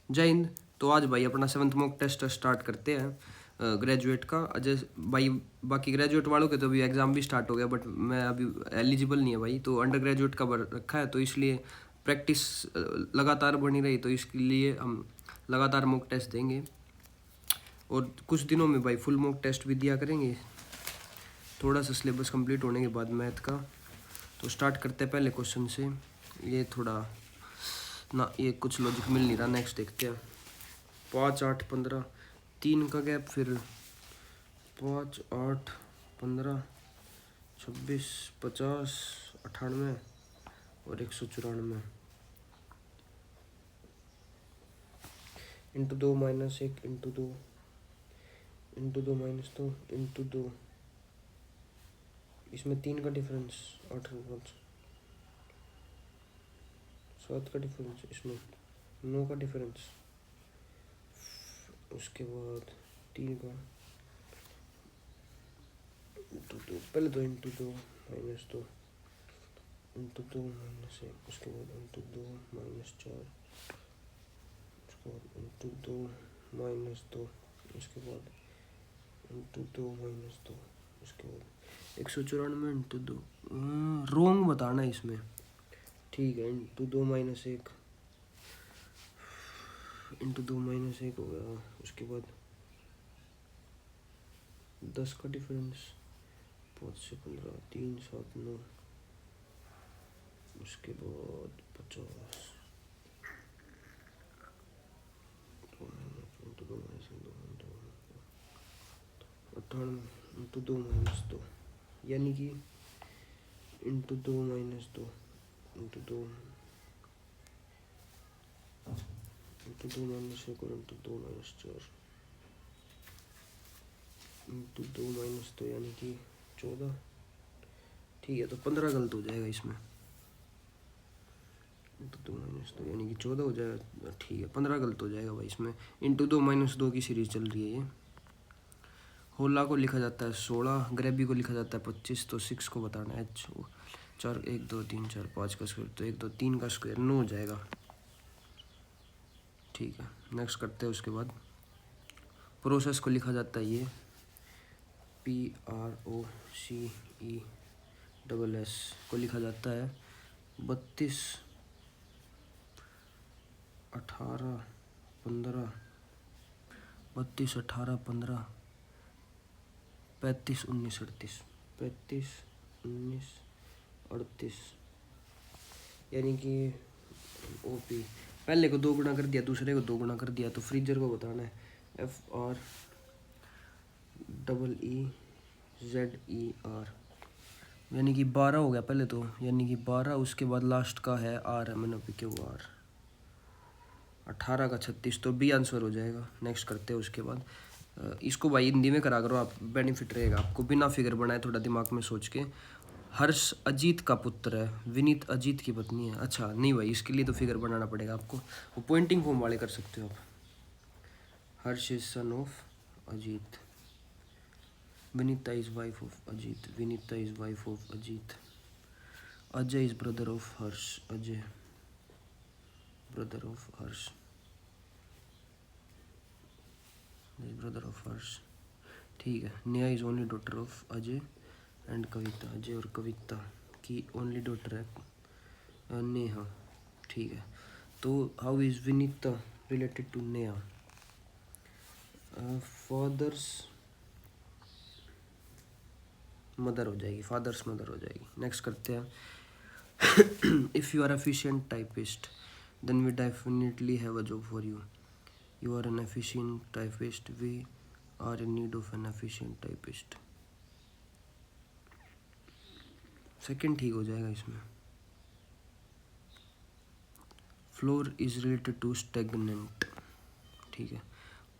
जय हिंद। तो आज भाई अपना 7th मॉक टेस्ट स्टार्ट करते हैं ग्रेजुएट का। अजय भाई, बाकी ग्रेजुएट वालों के तो अभी एग्ज़ाम भी स्टार्ट हो गया, बट मैं अभी एलिजिबल नहीं है भाई, तो अंडर ग्रेजुएट का भर रखा है, तो इसलिए प्रैक्टिस लगातार बनी रही, तो इसके लिए हम लगातार मॉक टेस्ट देंगे और कुछ दिनों में भाई फुल मॉक टेस्ट भी दिया करेंगे थोड़ा सा सिलेबस कंप्लीट होने के बाद मैथ का। तो स्टार्ट करते हैं पहले क्वेश्चन से। ये थोड़ा ना, ये कुछ लॉजिक मिल नहीं रहा, नेक्स्ट देखते हैं। 5, 8, 15, 3 का गैप, फिर 5, 8, 15, 26, 50, 98 और 194 into 2 minus 1 into 2 into 2 minus 2 into 2। इसमें 3 का डिफरेंस, 8 का 5, 7 का डिफरेंस, इसमें 9 का डिफरेंस, उसके बाद 3 का इंटू 2, पहले तो इंटू 2 माइनस 2 इंटू 2 माइनस 1, उसके बाद इंटू 2 माइनस 4, उसके बाद इंटू 2 माइनस 2, उसके बाद इंटू 2 माइनस 2, उसके बाद 194 इंटू 2। रोंग बताना है इसमें, ठीक है। इंटू 2 माइनस 1 इंटू 2 माइनस 1 हो गया, उसके बाद 10 का डिफरेंस, 5 से 15, 3, 7, 9, उसके बाद 50 इंटू 2 माइनस 2 98 इंटू 2 माइनस 2, यानी कि इंटू 2 माइनस 2 इंटू 2 माइनस 1 और इंटू 2 माइनस 4 इंटू 2 माइनस 2, यानी कि 14। ठीक है, तो 15 गलत हो जाएगा इसमें। इंटू 2 माइनस 2 यानी कि 14 हो जाएगा। ठीक है, 15 गलत हो जाएगा भाई इसमें। इंटू 2 माइनस 2 की सीरीज चल रही है ये। होला को लिखा जाता है 16, ग्रेबी को लिखा जाता है 25, तो 6 को बताना है। 4, 1, 2, 3, 4, 5 का स्क्वायर, तो 1, 2, 3 का स्क्वायर 9 हो जाएगा। ठीक है, नेक्स्ट करते हैं। उसके बाद प्रोसेस को लिखा जाता है ये PROCESS को लिखा जाता है 32, 18, 15, 32, 18, 15, 35, 19, 38, 35, 19, 38, यानी कि OP पहले को 2 गुना कर दिया, दूसरे को 2 गुना कर दिया, तो फ्रीजर को बताना है FREEZER, यानी कि 12 हो गया पहले तो, यानी कि 12, उसके बाद लास्ट का है R है, मैंने PQR 18 का 36, तो B आंसर हो जाएगा। नेक्स्ट करते हैं। उसके बाद इसको भाई हिंदी में करा करो आप, बेनिफिट रहेगा आपको, बिना फिगर बनाए थोड़ा दिमाग में सोच के। हर्ष अजीत का पुत्र है, विनीत अजीत की पत्नी है। अच्छा नहीं भाई, इसके लिए तो फिगर बनाना पड़ेगा आपको, वो पॉइंटिंग फॉर्म वाले कर सकते हो आप। Harsh is son of Ajit, Vinita is wife of Ajit, Vinita is wife of Ajit, Ajay is brother of Harsh, Ajay brother of Harsh, brother of Harsh. ठीक है, Neha is only daughter of Ajay and Kavita, Ajay और कविता की ओनली डॉटर है नेहा। ठीक है, तो how is Vinita related to Neha? Fathers mother हो जाएगी, फादर्स मदर हो जाएगी। नेक्स्ट करते हैं। If you are efficient typist then we definitely have a job for you. You are an efficient typist, we are in need of an efficient typist. Second ठीक हो जाएगा इसमें। Floor is related to stagnant. ठीक है,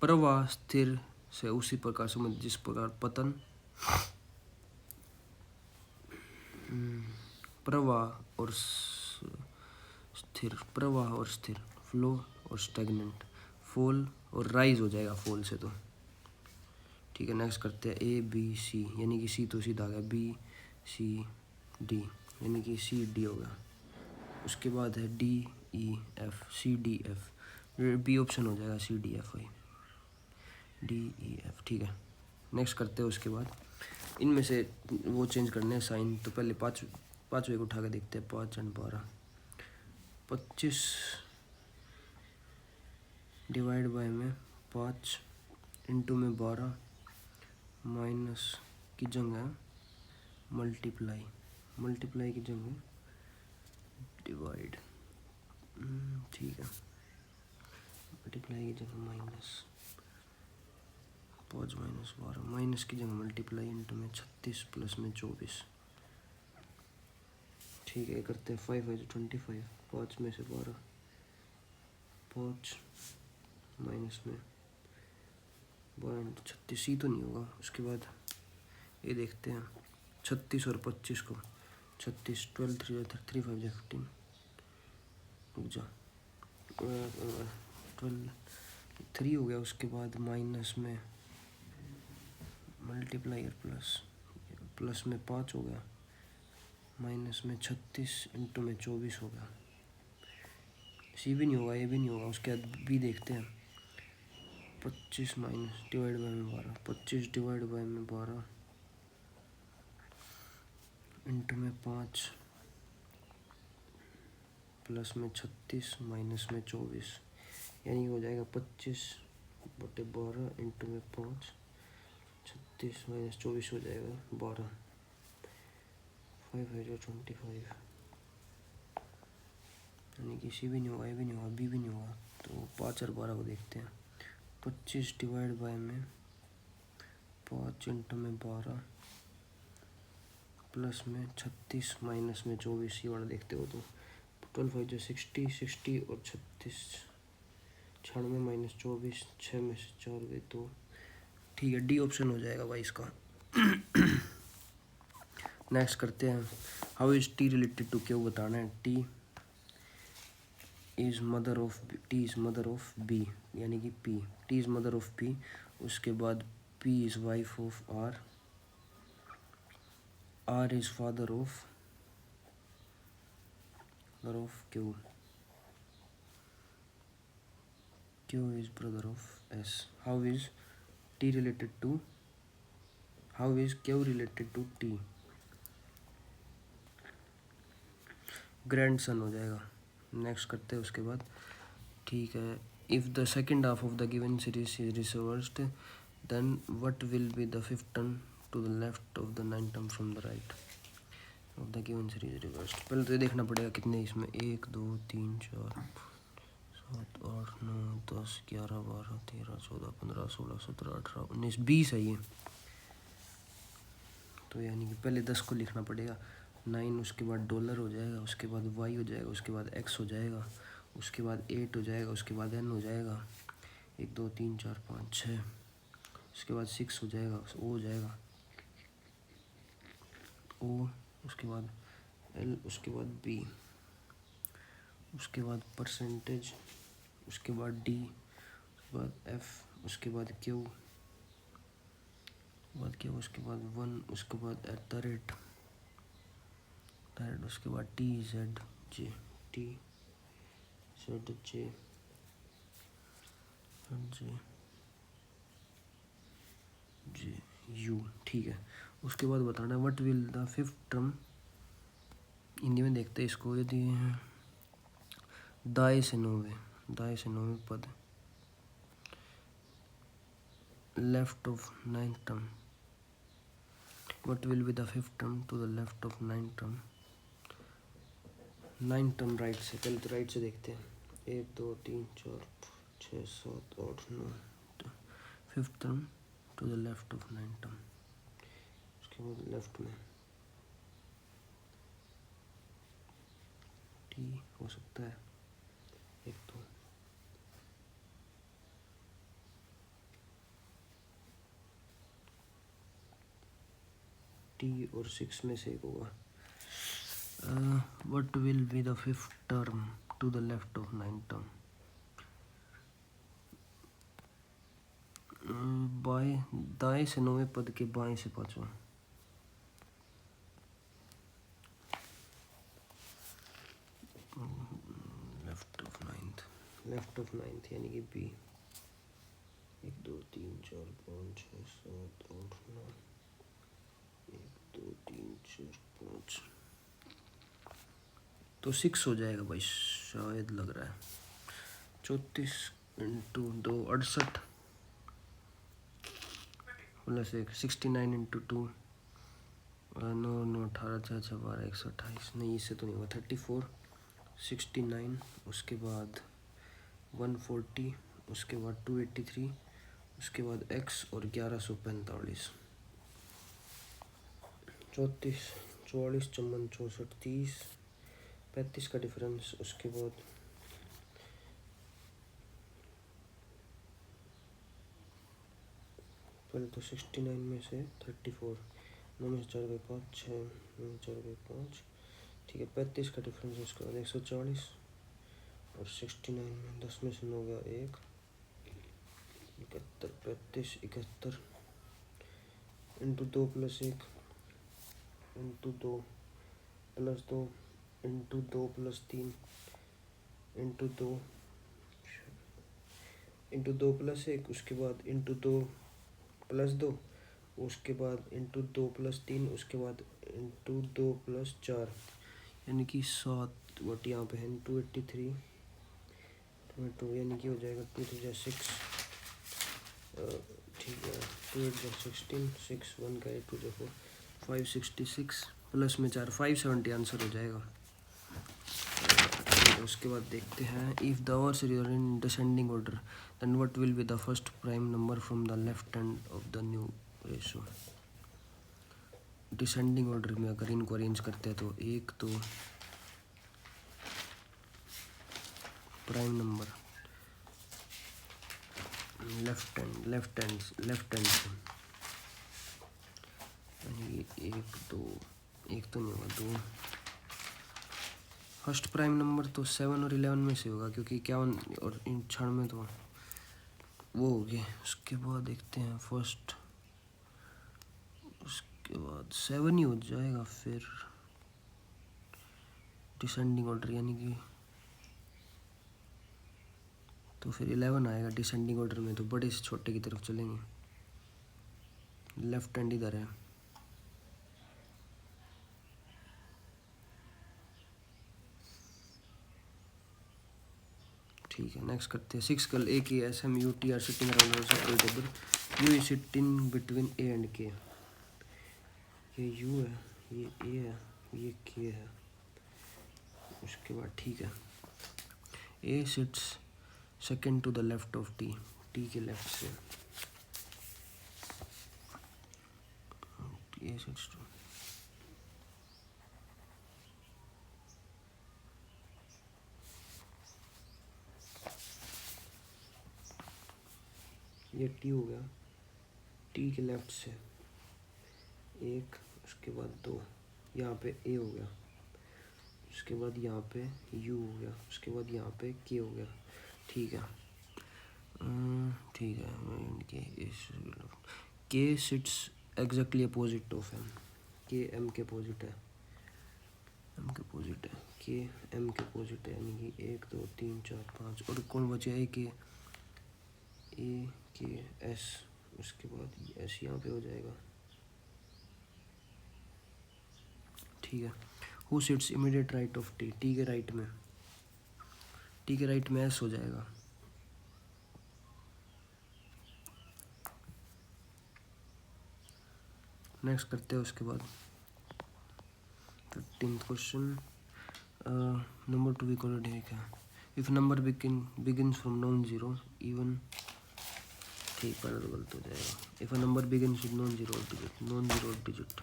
प्रवाह स्थिर से उसी प्रकार समझ जिस प्रकार पतन, प्रवाह और स्थिर, प्रवाह और स्थिर, फ्लो और स्टेगनेंट, फॉल और राइज हो जाएगा फॉल से तो। ठीक है, नेक्स्ट करते हैं। ABC, यानी कि सी तो सीधा आ गया, BCD यानी कि CD हो गया। उसके बाद है DEF, CDF, बी ऑप्शन हो जाएगा, C D F I D E F. ठीक है, नेक्स्ट करते हैं। उसके बाद इनमें से वो चेंज करने हैं साइन। तो पहले पाँचवें को उठा के देखते हैं। 5 और 12, 25 डिवाइड बाय में 5 इंटू में 12 माइनस की जगह मल्टीप्लाई, मल्टीप्लाई की जगह डिवाइड। ठीक है, मल्टीप्लाई की जगह माइनस, 5 माइनस 12 माइनस की जगह मल्टीप्लाई इंटू में 36 प्लस में 24। ठीक है, करते हैं। 5 है 25, 5 में से 12, 5 माइनस में 12 इंटू 36, ही तो नहीं होगा। उसके बाद ये देखते हैं 36 और 25 को, 36 12 3 3 5 15, रुक जा, 12 3 हो गया। उसके बाद माइनस में मल्टीप्लाई और प्लस, प्लस में 5 हो गया, माइनस में 36 इंटू में 24 हो गया। सी भी नहीं होगा, ए भी नहीं होगा। उसके बाद बी देखते हैं। 25 माइनस डिवाइड बाय में 12, 25 डिवाइड बाय में 12 इंटू में 5 प्लस में 36 माइनस में 24, यानी हो जाएगा 25/12 इंटू में 5, 36 माइनस 24 हो जाएगा 12। 5 है 25, यानी कि सी भी नहीं होगा, ए भी नहीं होगा, बी भी नहीं होगा। तो 5 और 12 को देखते हैं। 25 डिवाइड बाय में 5 इंटू में 12 प्लस में 36 माइनस में 24, ये वाला देखते हो। तो 12 है 60, 60 और 36 96 माइनस 24, 6 में से 4 गए तो ठीक है, डी ऑप्शन हो जाएगा भाई इसका। नेक्स्ट करते हैं। How is T related to, क्यों बताना है। T is mother of B, यानी कि P, T is mother of P. उसके बाद P is wife of R, R is father of Q, Q is brother of S. How is Q related to T, grandson हो जाएगा। Next करते हैं उसके बाद। ठीक है, if the second half of the given series is reversed then what will be the fifth term to the left of the nine term from the right of the given series reversed. पहले तो ये देखना पड़ेगा कितने इसमें, 1 2 3 4 7 8 9 10 11 12 13 14 15 16 17 18 19 20 है ये। तो यानी कि पहले 10 को लिखना पड़ेगा। 9, उसके बाद डॉलर हो जाएगा, उसके बाद वाई हो जाएगा, उसके बाद एक्स हो जाएगा, उसके बाद 8 हो जाएगा, उसके बाद एन हो जाएगा, 1 2 3 4 5 6, उसके बाद 6 हो जाएगा, ओ हो जाएगा, ओ, उसके बाद एल, उसके बाद बी, उसके बाद परसेंटेज, उसके बाद डी, उसके बाद एफ, उसके बाद क्यू, उसके बाद 1, उसके बाद @ उसके बाद T Z J J U. ठीक है, उसके बाद बताना what will the fifth term, Hindi में देखते हैं इसको। यदि दाएं से नौवें पद left of ninth term, what will be the fifth term to the left of ninth term. Ninth term right से, पहले तो राइट से देखते हैं। 1 2 3 4 6 7 8 9, fifth term to the left of ninth term, उसके बाद लेफ्ट में टी हो सकता है एक। तो टी और 6 में से एक होगा। What will be the fifth term to the left of ninth term, दाएं से नौवें पद के बाएं से पांचवा, लेफ्ट ऑफ नाइन्थ यानी कि बी। 1 2 3 4 5 6 7 8 9, 1 2 3 4 5, तो 6 हो जाएगा भाई, शायद लग रहा है। 34 इंटू 2 68 प्लस 1 69 इंटू 2 9 9 18 4 6 12 128, नहीं इससे तो नहीं हुआ। 34 69 उसके बाद 140 उसके बाद 283 उसके बाद x और 1145। 34 44 54 64 30 35 का डिफरेंस। उसके बाद पहले तो 69 में से 34, 9 में से 4 गए 5 6, 9 में 4 गए 5, ठीक है। 35 का डिफरेंस। उसके बाद 140 और 69 में 10 में से 9 गया 1, 71 35 71 into 2 plus 1 into 2 plus 2 into 2 plus 3 into 2 into 2 plus 1, उसके बाद इंटू 2 प्लस 2, उसके बाद इंटू 2 प्लस 3, उसके बाद इंटू 2 प्लस 4 यानी कि 7 वट यहाँ पे है। इंटू 83 2 यानी कि हो जाएगा 2 3 6, ठीक है। 2 8 16 6 1 का 2 4 566 प्लस में 4 570 आंसर हो जाएगा। उसके बाद देखते हैं, if the hours are in descending order then what will be the first prime number from the left hand of the new ratio. Descending order में अगर इनको अरेंज करते हैं तो एक तो प्राइम नंबर लेफ्ट हैंड से, यानी 1 2, 1 तो नहीं होगा 2। फर्स्ट प्राइम नंबर तो 7 और 11 में से होगा, क्योंकि 51 और 96 में तो वो हो गए। उसके बाद देखते हैं फर्स्ट, उसके बाद 7 ही हो जाएगा फिर डिसेंडिंग ऑर्डर, यानी कि तो फिर 11 आएगा डिसेंडिंग ऑर्डर में, तो बड़े से छोटे की तरफ चलेंगे। लेफ्ट हैंड इधर है, ठीक है। नेक्स्ट करते हैं 6 कल A की SMUT are sitting around separate table. U is sitting between A and K। ये U है, ये A है, ये K है। उसके बाद ठीक है, A sits second to the left of T, T के लेफ्ट से। A सिट्स टू, ये T हो गया, T के लेफ्ट से 1, उसके बाद 2, यहाँ पे A हो गया, उसके बाद यहाँ पे U हो गया, उसके बाद यहाँ पे K हो गया, ठीक है। ठीक है, K sits exactly opposite of M। K M के अपोजिट है, M के अपोजिट है, K M के अपोजिट है, यानी कि 1 2 3 4 5, और कौन बचे है कि A K S, उसके बाद S यहाँ पे हो जाएगा, ठीक है। Who sits immediate right of T, T के राइट में, T के राइट में S हो जाएगा। नेक्स्ट करते हैं उसके बाद 15th question, number to be coded है क्या। If number begins from non zero even, ठीक पहले तो गलत हो जाएगा। If a number begins with non zero digit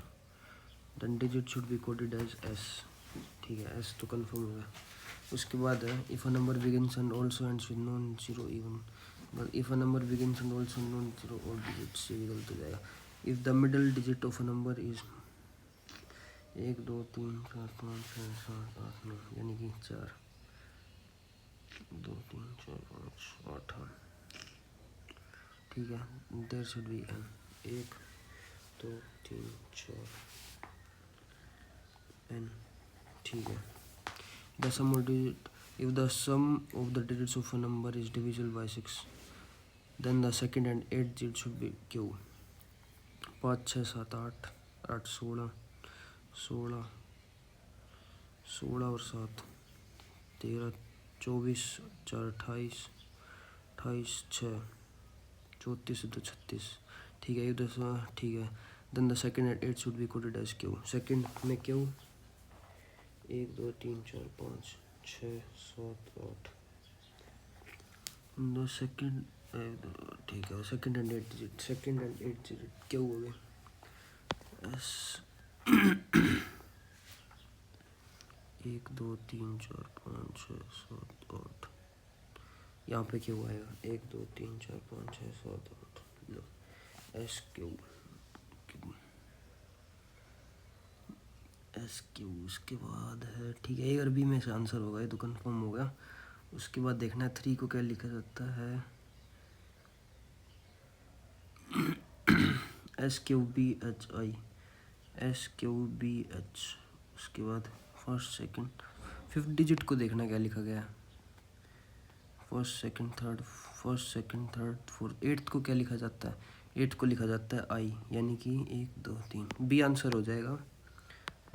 then digit should be coded as S, ठीक है। S तो कंफर्म हो गया। उसके बाद है if a number begins and also ends with non zero even, but if a number begins and also known zero odd digit से भी गलत हो जाएगा। If the middle digit of a number is 1 2 3 4 5 6 7 8 9, यानी कि 4 2 3 4 5 8 हाँ, ठीक है। There should be N 1 2 3 4 N, ठीक है। The sum of digit If the sum of the digits of a number is divisible by 6, then the second and 8th digit should be Q. 5 6 7 8 8 16 16 16 और 7 13 24 4 28 28 6 34 2 36। ठीक है, ये ठीक है। Then the second and 8 should be coded as Q। Second में Q 1 2 3 4 5 6 7 8। The second, ठीक है, second and 8 digit, second and 8 digit Q हो गए एस। 1 2 3 4 5 6 7 8। यहाँ पे Q आएगा 1 2 3 4 5 6 7 8। लो एस क्यू एस क्यू। उसके बाद है, ठीक है, ये अरबी में से आंसर होगा, ये तो कंफर्म हो गया। उसके बाद देखना है 3 को क्या लिखा जाता है। SQBHI SQBH। उसके बाद फर्स्ट सेकंड फिफ्थ डिजिट को देखना क्या लिखा गया है। First second third, first second third fourth. 8th को क्या लिखा जाता है, 8th को लिखा जाता है I, यानी कि 1 2 3 बी आंसर हो जाएगा।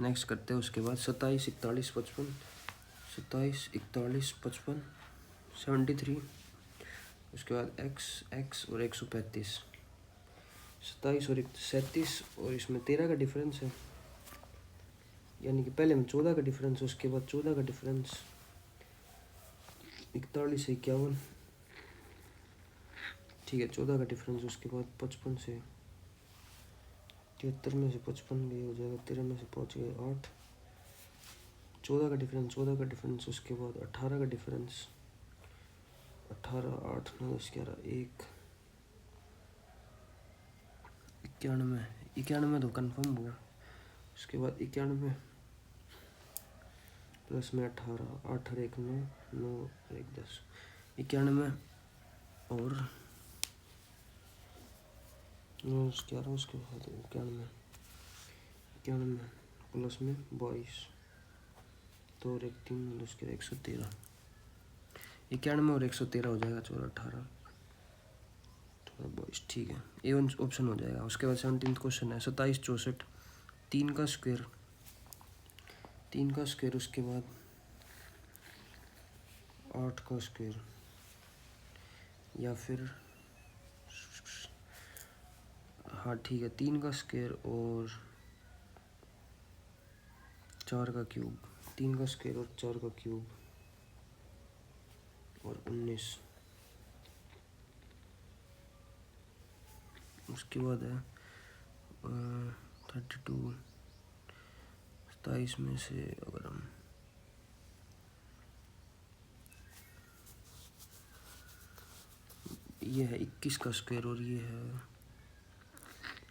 नेक्स्ट करते हैं। उसके बाद 27 41 55, 27 41 55 73। उसके बाद x और 135। 27 और 37 और इसमें 13 का डिफरेंस है, यानी कि पहले में 14 का डिफरेंस, उसके बाद 14 का डिफरेंस। 41 से 51, ठीक है, 14 का डिफरेंस। उसके बाद 55 से 73 में से 55 गए हो जाएगा, 13 में से 5 गए 8। 14 का डिफरेंस, 14 का डिफरेंस। उसके बाद 18 का डिफरेंस, 18 8 9 10 11 1। 91 तो कंफर्म हुआ। उसके बाद 91 प्लस में 18 8 और 1 9 9 और 1 10। 91 और 9 11। उसके बाद 91 प्लस में 22 2 और 1 3। उसके बाद 113। 91 और 113 हो जाएगा 14 18 22, ठीक है, ए ऑप्शन हो जाएगा। उसके बाद 17th क्वेश्चन है 27 64 3 का स्क्वायर, 3 का स्क्वायर। उसके बाद 8 का स्क्वायर, या फिर हाँ ठीक है, 3 का स्क्वायर और 4 का क्यूब। 3 का स्क्वायर और 4 का क्यूब और 19। उसके बाद है 32 27 में से अगर हम ये है 21 का स्क्वायर और ये है,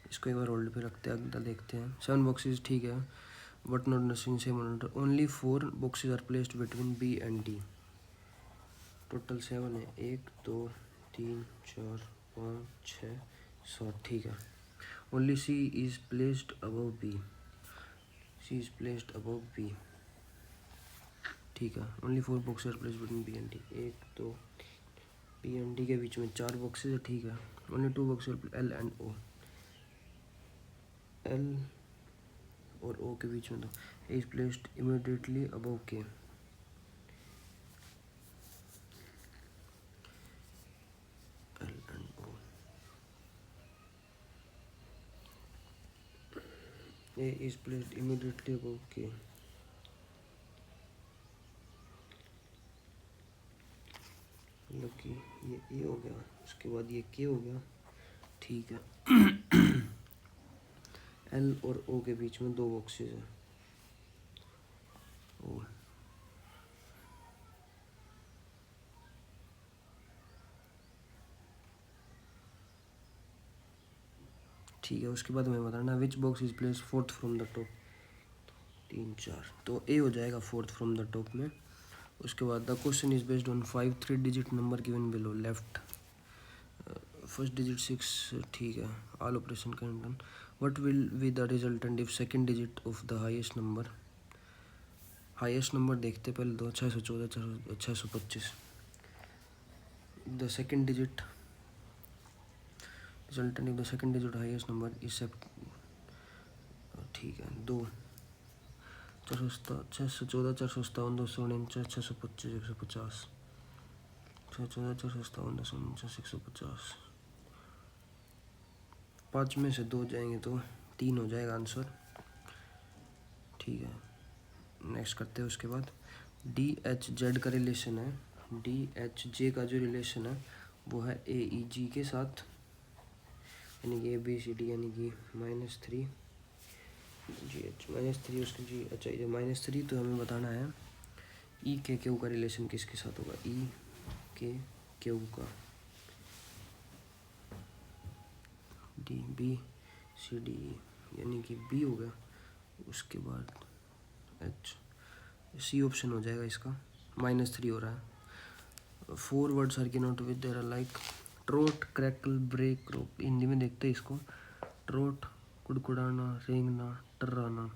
इसको एक बार होल्ड पे रखते हैं, अगला देखते हैं। 7 बॉक्सेस, ठीक है, but not nothing same order, only 4 boxes are placed between B and D. Total 7 है, 1 2 3 4 5 6 7, ठीक है। Only C is placed above B, C is placed above B, ठीक है। Only 4 boxes are placed between B and D. 1 2 B and D के बीच में 4 boxes है, ठीक है। Only 2 boxes L and O, L और ओ के बीच में तो is placed immediately above K. L and O, A is placed immediately above K. मतलब कि ये ए हो गया, उसके बाद ये के हो गया, ठीक है। एल और ओ के बीच में 2 बॉक्सेस हैं। ओ ठीक है। उसके बाद हमें बताना which box is place 4th from the top. 3 4, तो ए हो जाएगा 4th फ्रॉम द टॉप में। उसके बाद the question is based on 5 3 digit number given below. Left first digit 6, ठीक है। All operation can done. What will be the resultant if second digit of the highest number highest number देखते पहले दो, 614, 625. The second digit resultant in the second digit highest number इस, ठीक है, 2, 614, 457, 249, 625, 150, 614, 457, 249, 150. 5 में से 2 जाएंगे तो 3 हो जाएगा आंसर. ठीक है, नेक्स्ट करते हैं. उसके बाद DHZ का रिलेशन है. DHJ का जो रिलेशन है वो है AEG के साथ, यानी कि ABCD, यानी कि -3 GH -3 उसके G. अच्छा, ये -3 तो हमें बताना है EKQ का रिलेशन किसके साथ होगा. EKQ का DBCDE, यानी कि B हो गया. उसके बाद H, C ऑप्शन हो जाएगा इसका. -3 हो रहा है. 4 words are not with their like trot, crackle, break, rope. Hindi में देखते हैं इसको. ट्रोट कुड़कुड़ाना, रेंगना, टर्राना.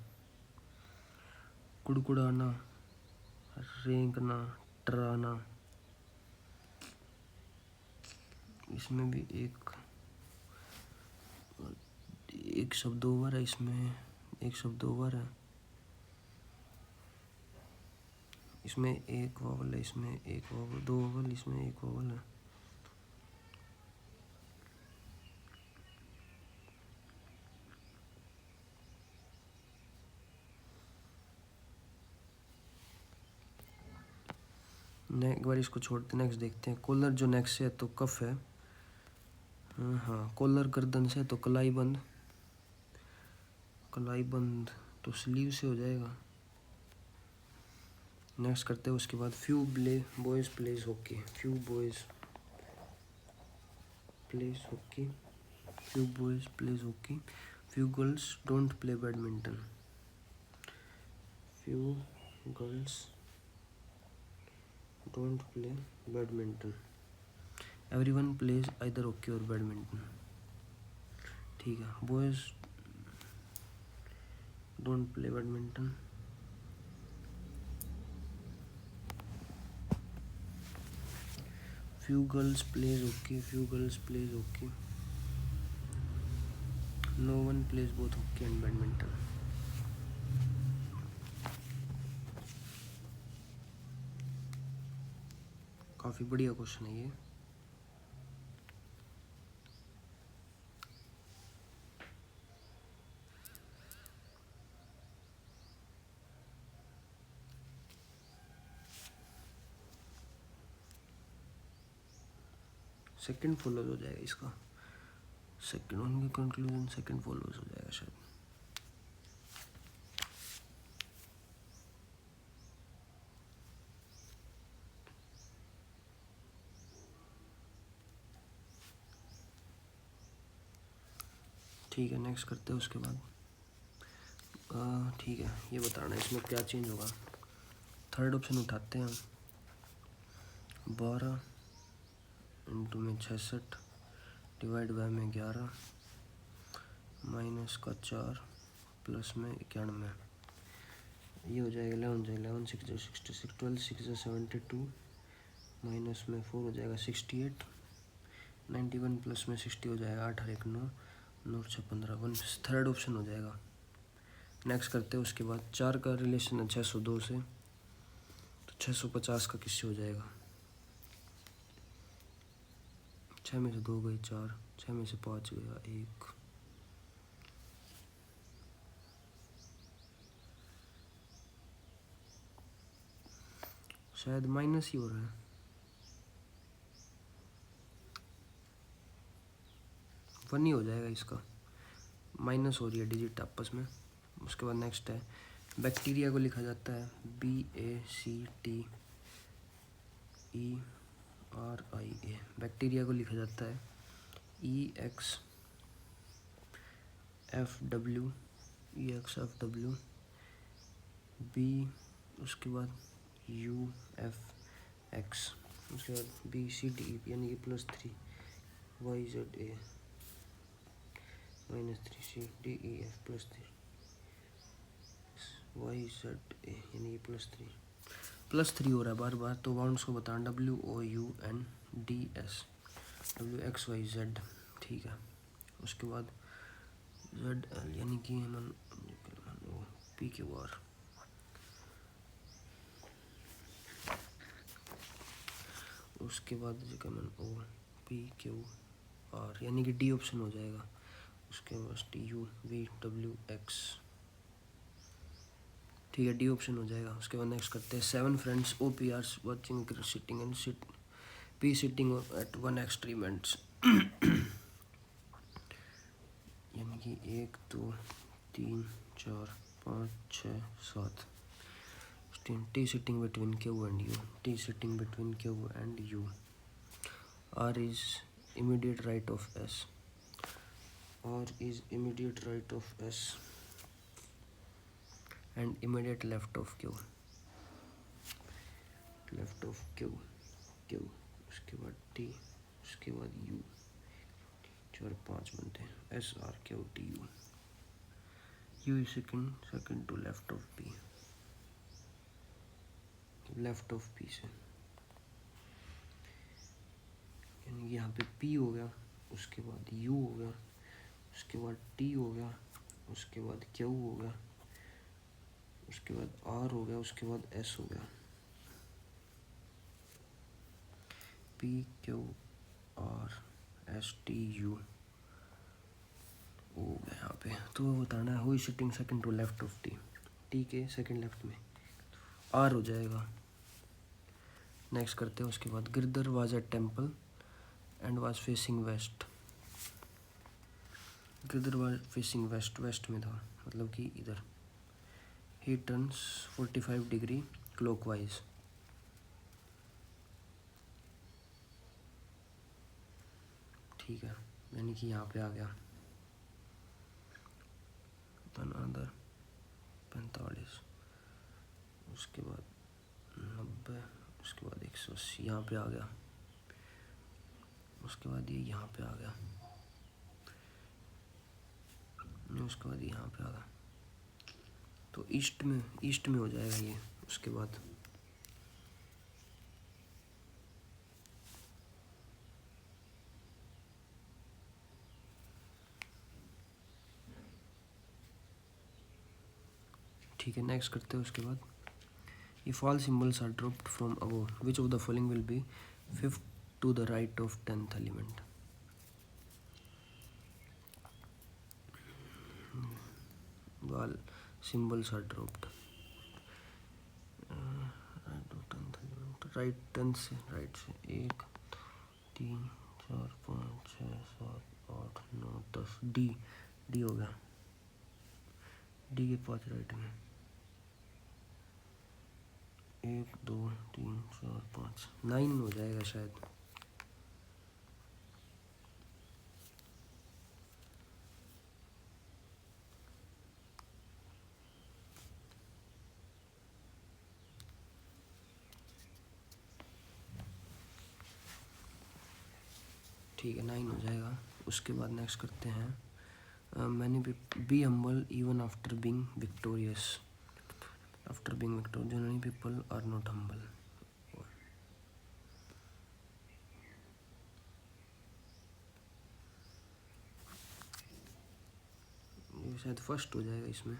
कुड़कुड़ाना, रेंगना, टर्राना. इसमें भी एक शब्द ओवर है. इसमें एक शब्द ओवर है. इसमें एक वावल है. इसमें एक वावल, 2 वावल. इसमें एक वावल है. एक बार इसको छोड़ते, नेक्स्ट देखते हैं. कॉलर जो नेक्स्ट है तो कफ है. हाँ, कॉलर गर्दन से तो कलाई बंद. कलाई बंद तो स्लीव से हो जाएगा. नेक्स्ट करते हैं. उसके बाद few boys plays hockey. Few boys plays hockey. Few boys plays hockey. Few girls don't play badminton. Few girls don't play badminton. Everyone plays either hockey और बैडमिंटन. ठीक है. Boys don't play badminton. Few girls plays hockey. Few girls plays hockey. No one plays both hockey and badminton. काफ़ी बढ़िया question है ये. Second follows हो जाएगा इसका. सेकंड वन की कंक्लूजन सेकंड फॉलोज हो जाएगा शायद. ठीक है, नेक्स्ट करते हैं. उसके बाद ठीक है, ये बताना है इसमें क्या चेंज होगा. थर्ड ऑप्शन उठाते हैं हम. 12 इंटू में 66 डिवाइड बाय में 11 माइनस का 4 प्लस में 91. ये हो जाएगा 11 6 66 12 6 72 माइनस में 4 हो जाएगा 68. 91 प्लस में 60 हो जाएगा 8 और 1 9 9 6 15 1. थर्ड ऑप्शन हो जाएगा. नेक्स्ट करते हैं. उसके बाद 4 का रिलेशन है 602 से, तो 650 का किससे हो जाएगा. 6 में से 2 गई 4, 6 में से 5 गया 1. शायद माइनस ही हो रहा है. वन ही हो जाएगा इसका. माइनस हो रही है डिजिट आपस में. उसके बाद नेक्स्ट है. बैक्टीरिया को लिखा जाता है BACTERIA. बैक्टीरिया को लिखा जाता है EXFW B. उसके बाद UFX. उसके बाद BCDE, यानी कि +3 YZA -3 CDEF +3 Y Z A यानी कि +3 हो रहा है बार बार, तो बाउंड्स को बताना WOUNDS WXYZ, ठीक है। उसके बाद ZL यानी कि PQR, उसके बाद OPQR यानी कि D ऑप्शन हो जाएगा। उसके बाद TUVWX, ठीक है, डी ऑप्शन हो जाएगा। उसके बाद नेक्स्ट करते हैं 7 friends OPRs watching sitting and sitting at one extreme ends यानी कि 1 2 3 4 5 6 7 T sitting between Q and U, T sitting between Q and U. R is immediate right of S, R is immediate right of S and immediate left of Q, left of Q, Q, उसके बाद T, उसके बाद U, 4 5 बनते हैं S R Q T U, U is second to left of P, left of P से, यानी यहाँ पे P हो गया, उसके बाद U हो गया, उसके बाद T हो गया, उसके बाद Q हो गया, उसके बाद R हो गया, उसके बाद S हो गया, P Q R S T U हो गया यहाँ पे। तो बताना है who is sitting second to left of T, T के सेकंड लेफ्ट में R हो जाएगा। नेक्स्ट करते हैं उसके बाद Girdhar was at temple and was facing west, Girdhar was facing west, west में था मतलब कि इधर। ही टर्न्स 45 डिग्री क्लॉकवाइज, ठीक है, यानी कि यहाँ पे आ गया। अनदर 45, उसके बाद 90, उसके बाद 180 यहाँ पे आ गया, उसके बाद ये यहाँ पे आ गया, उसके बाद यहाँ पे आ गया, तो ईस्ट में हो जाएगा ये। उसके बाद ठीक है, नेक्स्ट करते हैं उसके बाद if all symbols are dropped from above which of the following will be fifth to the right of 10th element. All symbols are dropped, right 10 से, राइट से 1 3 4 5 6 7 8 9 10 डी हो गया, डी के पास राइट में 1 2 3 4 5 9 हो जाएगा शायद। ठीक है, 9 हो जाएगा। उसके बाद नेक्स्ट करते हैं many be humble even after being victorious, after being victorious generally people are not humble, ये शायद फर्स्ट हो जाएगा इसमें।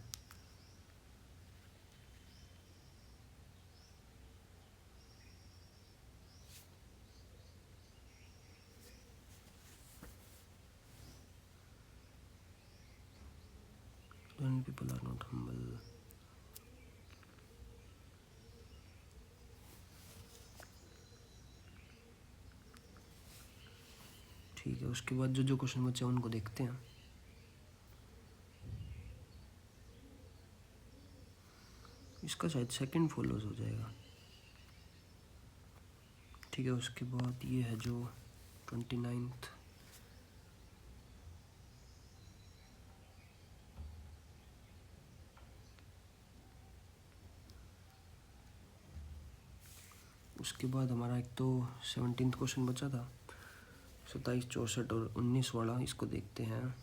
When people are not humble, ठीक है। उसके बाद जो क्वेश्चन बचे हैं उनको देखते हैं। इसका शायद सेकंड फॉलोज हो जाएगा, ठीक है। उसके बाद ये है जो 29th, उसके बाद हमारा एक तो 17th क्वेश्चन बचा था, 27 64 और 19 वाला, इसको देखते हैं।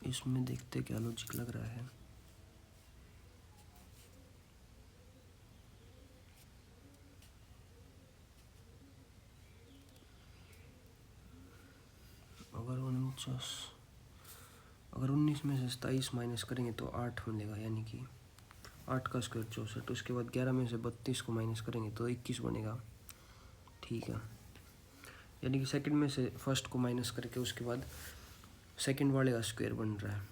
इसमें देखते क्या लॉजिक लग रहा है। अगर 19 में से 27 माइनस करेंगे तो 8 मिलेगा, यानी कि 8 का स्क्वायर 64। उसके बाद 11 में से 32 को माइनस करेंगे तो 21 बनेगा। ठीक है, यानी कि सेकंड में से फर्स्ट को माइनस करके उसके बाद सेकंड वाले का स्क्वायर बन रहा है।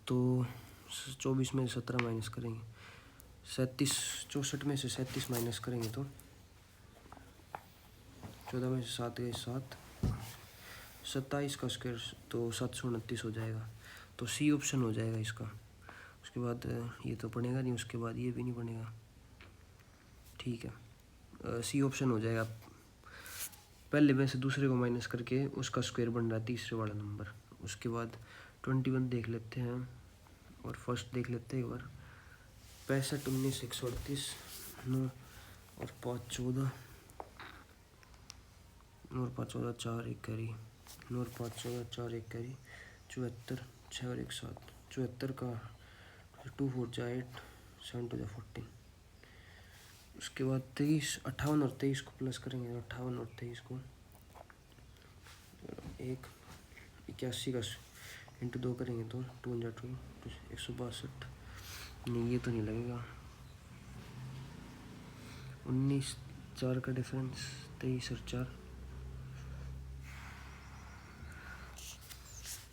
तो 24 में से 17 माइनस करेंगे, 37, 64 में से 37 माइनस करेंगे तो 14 में से 7 गए 7, 27 का स्क्वायर तो 729 हो जाएगा। तो सी ऑप्शन हो जाएगा इसका। उसके बाद ये तो पड़ेगा नहीं, उसके बाद ये भी नहीं बनेगा। ठीक है, सी ऑप्शन हो जाएगा। पहले में से दूसरे को माइनस करके उसका स्क्वायर बन रहा है तीसरे वाला नंबर। उसके बाद 21 देख लेते हैं और फर्स्ट देख लेते हैं एक बार। 65, 19, 138, 9 और 5 14, 9 और 5 14, 4 1 कैरी, 9 और 5 14, 4 1 कैरी, 74, 6 और 1 7, 74 का 2 4 जा 8, 7 2 जा 14। उसके बाद 23, 58 और 23 को प्लस करेंगे, 58 और 23 को 81 का इंटू 2 करेंगे तो 2 जा 2, 162। नहीं, ये तो नहीं लगेगा। 19, 4 का डिफरेंस, 23 और 4,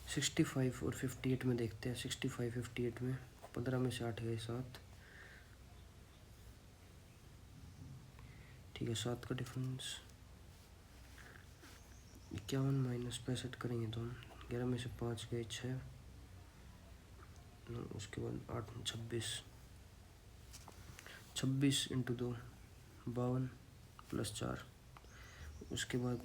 65 और 58 में देखते हैं। 65 58 में 15 में से 8 गए 7। ठीक है, 7 का डिफरेंस 51 माइनस 65 करेंगे तो हम 11 में से 5 गए 6, उसके बाद 8 में 26, 26 इंटू 2 52 प्लस 4। उसके बाद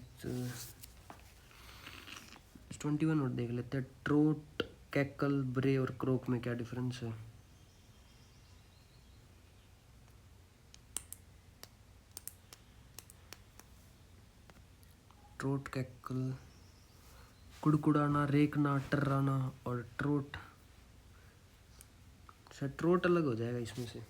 21 और देख लेते हैं। ट्रोट, कैकल, ब्रे और क्रोक में क्या डिफरेंस है। ट्रोट, कैकल, कुड़कुड़ाना, रेकना, टर्राना और ट्रोट। सर ट्रोट अलग हो जाएगा इसमें से।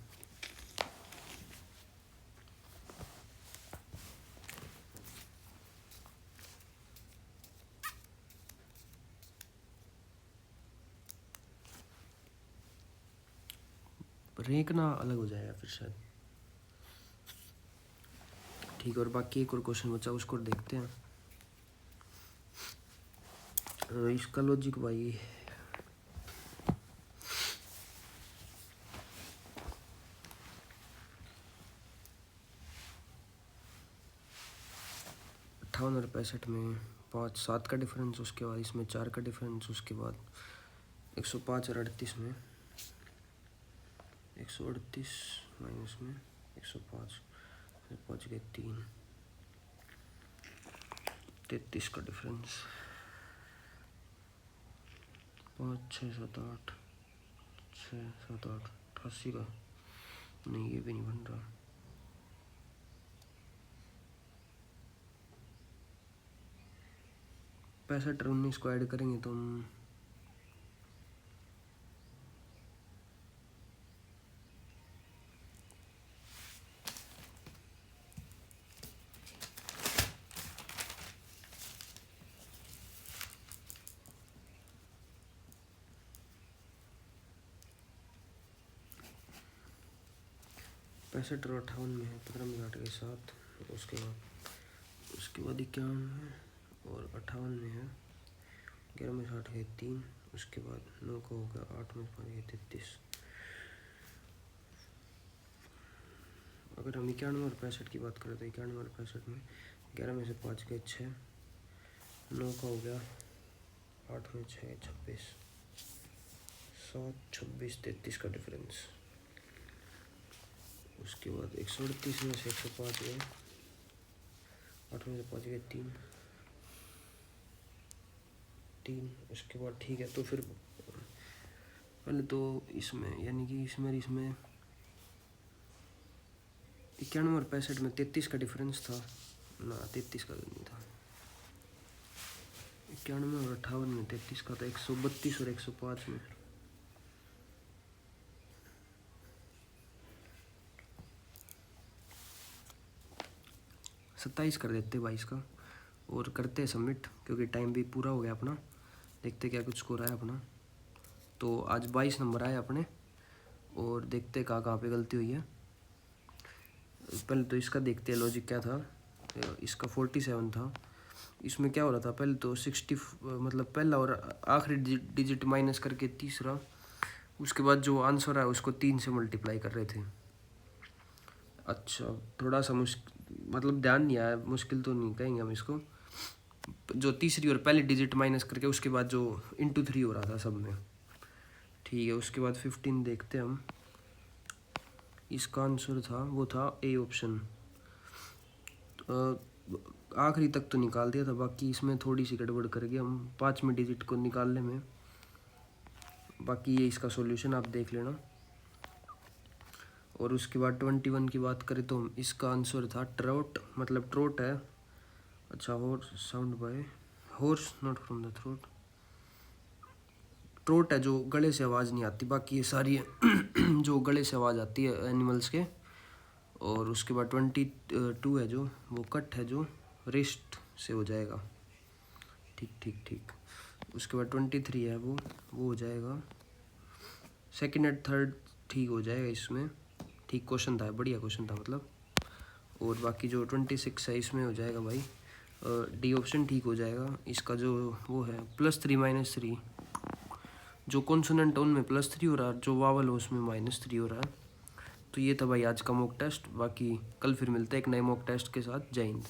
रेकना अलग हो जाएगा फिर शायद। ठीक है, और बाकी एक और क्वेश्चन बचा, उसको देखते हैं। इसका लॉजिक भाई 58 और 65 में 5 7 का डिफरेंस, उसके बाद इसमें 4 का डिफरेंस, उसके बाद 105 और 38 में 138 माइनस में 105, 5 गए 3, 33 का डिफरेंस, 5 6 7 8, 6 7 8, 88 का। नहीं, ये भी नहीं बन रहा। पैंसठ और 19 को ऐड करेंगे तो हम 65 और 58 में है, 15 में 8 गए 7, उसके बाद 51 में और 58 में है, 11 में 8 गए 3, उसके बाद 9 का हो गया, 8 में 5 गए 33। अगर हम 91 और 65 की बात करें तो 91 और 65 में 11 में से 5 गए 6, 9 का हो गया, 8 में 6 26, 7 26 33 का डिफरेंस। उसके बाद 138 में से 105 गए, 8 में से 5 गए 3, उसके बाद ठीक है। तो फिर पहले तो इसमें, यानी कि इसमें 91 और 65 में 33 का डिफरेंस था ना, 33 का नहीं था। 91 और 58 में 33 का था, 132 और 105 में। सत्ताईस कर देते 22 का और करते हैं सबमिट, क्योंकि टाइम भी पूरा हो गया अपना। देखते क्या कुछ स्कोर आया अपना। तो आज 22 नंबर आए अपने, और देखते कहाँ पे गलती हुई है। पहले तो इसका देखते हैं लॉजिक क्या था। इसका 47 था। इसमें क्या हो रहा था, पहले तो 60 मतलब पहला और आखिरी डिजिट माइनस करके तीसरा, उसके बाद जो आंसर है उसको 3 से मल्टीप्लाई कर रहे थे। अच्छा, थोड़ा सा मतलब ध्यान नहीं आया, मुश्किल तो नहीं कहेंगे हम इसको। जो तीसरी और पहली डिजिट माइनस करके उसके बाद जो इंटू 3 हो रहा था सब में। ठीक है, उसके बाद 15 देखते हैं हम। इसका आंसर था, वो था ए ऑप्शन। आखिरी तक तो निकाल दिया था, बाकी इसमें थोड़ी सी गड़बड़ करके हम 5वें डिजिट को निकालने में। बाकी ये इसका सॉल्यूशन आप देख लेना। और उसके बाद 21 की बात करें तो इसका आंसर था ट्रोट, मतलब ट्रोट है। अच्छा, horse sound bye horse not from the throat. Trout है जो गले से आवाज़ नहीं आती, बाकी ये सारी जो गले से आवाज़ आती है एनिमल्स के। और उसके बाद 22 है जो, वो कट है जो रिस्ट से हो जाएगा। ठीक ठीक ठीक। उसके बाद 23 है वो हो जाएगा सेकंड एंड थर्ड, ठीक हो जाएगा इसमें। ठीक क्वेश्चन था, बढ़िया क्वेश्चन था मतलब। और बाकी जो 26 है इसमें हो जाएगा भाई डी ऑप्शन, ठीक हो जाएगा। इसका जो वो है +3 -3, जो कॉन्सोनेंट उनमें +3 हो रहा है, जो वावल हो उसमें -3 हो रहा है। तो ये था भाई आज का मॉक टेस्ट। बाकी कल फिर मिलते हैं एक नए मॉक टेस्ट के साथ। जय हिंद।